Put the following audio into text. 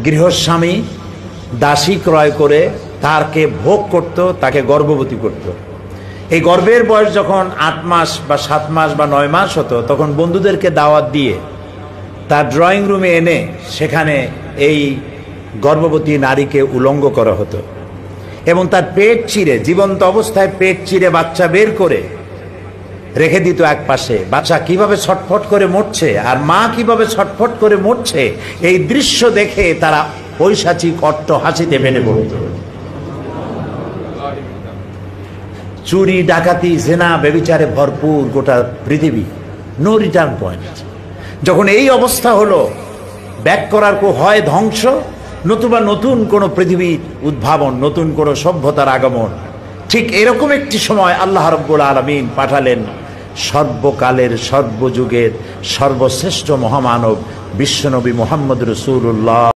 গৃহস্বামী দাসী ক্রয় করে তাকে ভোগ করত, তাকে গর্ভবতী করত। এই গর্ভের বয়স যখন 8 মাস বা 7 মাস বা 9 মাস হতো, তখন বন্ধুদেরকে দাওয়াত দিয়ে তার ড্রয়িং রুমে এনে সেখানে এই গর্ভবতী নারীকে উলঙ্গ করা হতো এবং তার পেট চিরে, জীবন্ত অবস্থায় পেট চিরে বাচ্চা বের করে রেখে দিত এক পাশে। বাচ্চা কিভাবে ছটফট করে মরছে আর মা কিভাবে ছটফট করে মরছে, এই দৃশ্য দেখে তারা পৈশাচিক অট্ট হাসিতে ফেলে পড়ত। চুরি, ডাকাতি, জেনা, ব্যভিচারে ভরপুর গোটা পৃথিবী, নো রিটার্ন পয়েন্ট। যখন এই অবস্থা হলো, ব্যাক করার হয় ধ্বংস, নতুবা নতুন কোনো পৃথিবীর উদ্ভাবন, নতুন কোনো সভ্যতার আগমন। ঠিক এরকম একটি সময় আল্লাহ রাব্বুল আলামিন পাঠালেন সর্বকালের, সর্বযুগের সর্বশ্রেষ্ঠ মহামানব বিশ্বনবী মুহাম্মদ রাসূলুল্লাহ।